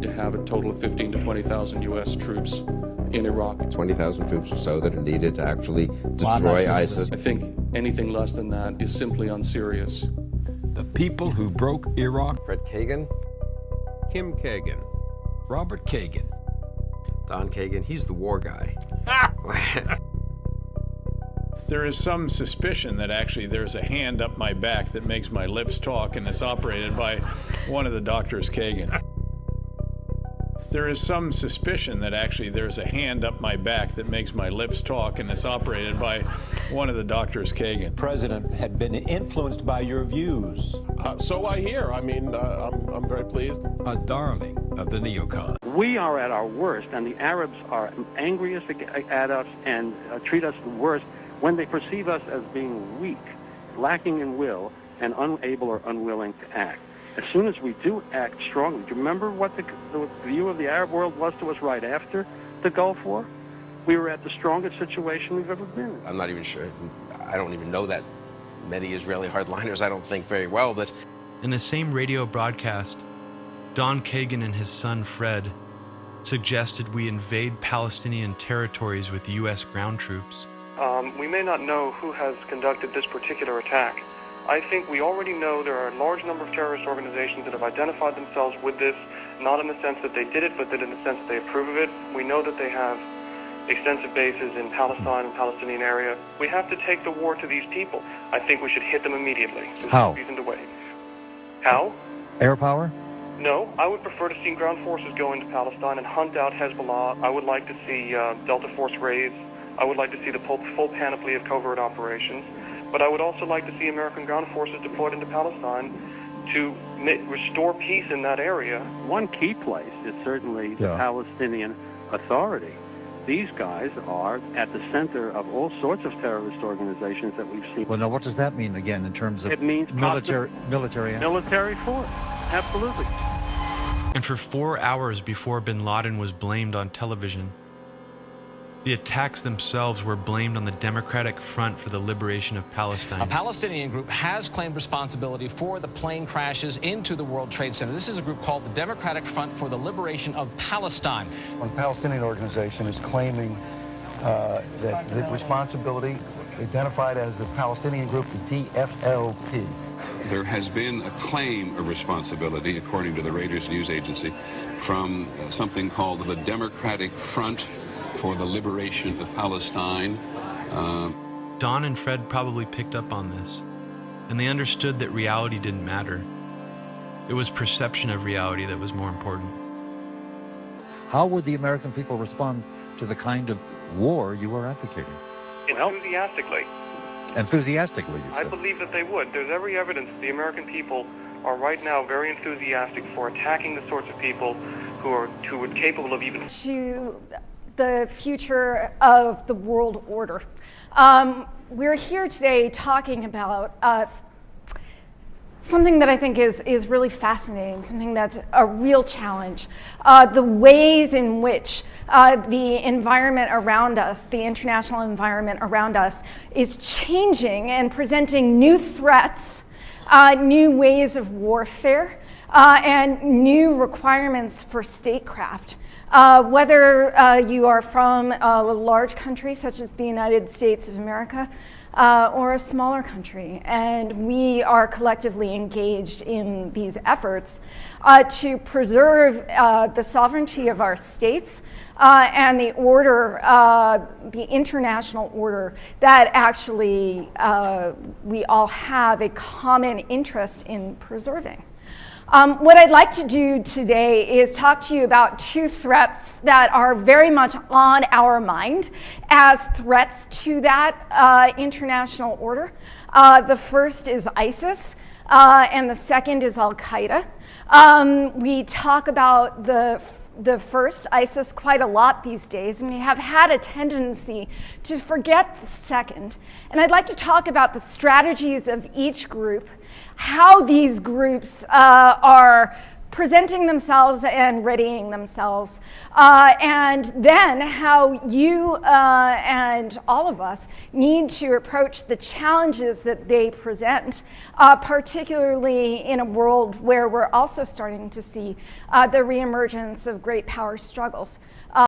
to have a total of 15 to 20,000 U.S. troops in Iraq. 20,000 troops or so that are needed to actually destroy ISIS. I think anything less than that is simply unserious. The people who broke Iraq. Fred Kagan. Kim Kagan. Robert Kagan. Don Kagan, he's the war guy. There is some suspicion that actually there's a hand up my back that makes my lips talk, and it's operated by one of the doctors, Kagan. There is some suspicion that actually there's a hand up my back that makes my lips talk, and it's operated by one of the doctors, Kagan. The president had been influenced by your views. So I hear. I mean, I'm very pleased. A darling of the neocon. We are at our worst, and the Arabs are angriest at us and treat us the worst when they perceive us as being weak, lacking in will, and unable or unwilling to act. As soon as we do act strongly, do you remember what the view of the Arab world was to us right after the Gulf War? We were at the strongest situation we've ever been in. I'm not even sure. I don't even know that many Israeli hardliners. I don't think very well, but... In the same radio broadcast, Don Kagan and his son Fred suggested we invade Palestinian territories with U.S. ground troops. We may not know who has conducted this particular attack. I think we already know there are a large number of terrorist organizations that have identified themselves with this, not in the sense that they did it, but that in the sense that they approve of it. We know that they have extensive bases in Palestine and Palestinian area. We have to take the war to these people. I think we should hit them immediately. How? Reason to wait. How? Air power? No, I would prefer to see ground forces go into Palestine and hunt out Hezbollah. I would like to see Delta Force raids. I would like to see the full panoply of covert operations. But I would also like to see American ground forces deployed into Palestine to restore peace in that area. One key place is certainly the Palestinian Authority. These guys are at the center of all sorts of terrorist organizations that we've seen. Well, now, what does that mean, again, in terms of it means military force? Absolutely. And for 4 hours before bin Laden was blamed on television, the attacks themselves were blamed on the Democratic Front for the Liberation of Palestine. A Palestinian group has claimed responsibility for the plane crashes into the World Trade Center. This is a group called the Democratic Front for the Liberation of Palestine. One Palestinian organization is claiming that the responsibility identified as the Palestinian group, the DFLP. There has been a claim of responsibility, according to the Reuters news agency, from something called the Democratic Front for the Liberation of Palestine. Don and Fred probably picked up on this, and they understood that reality didn't matter. It was perception of reality that was more important. How would the American people respond to the kind of war you are advocating? Enthusiastically. Enthusiastically, you said. I believe that they would. There's every evidence that the American people are right now very enthusiastic for attacking the sorts of people who are capable of even... To the future of the world order. We're here today talking about something that I think is really fascinating, something that's a real challenge. The ways in which the environment around us, the international environment around us, is changing and presenting new threats, new ways of warfare, and new requirements for statecraft. Whether you are from a large country such as the United States of America or a smaller country, and we are collectively engaged in these efforts to preserve the sovereignty of our states and the order, the international order that actually we all have a common interest in preserving. What I'd like to do today is talk to you about two threats that are very much on our mind as threats to that international order. The first is ISIS, and the second is Al-Qaeda. We talk about the first, ISIS, quite a lot these days, and we have had a tendency to forget the second. And I'd like to talk about the strategies of each group, how these groups are presenting themselves and readying themselves, and then how you and all of us need to approach the challenges that they present, particularly in a world where we're also starting to see the reemergence of great power struggles.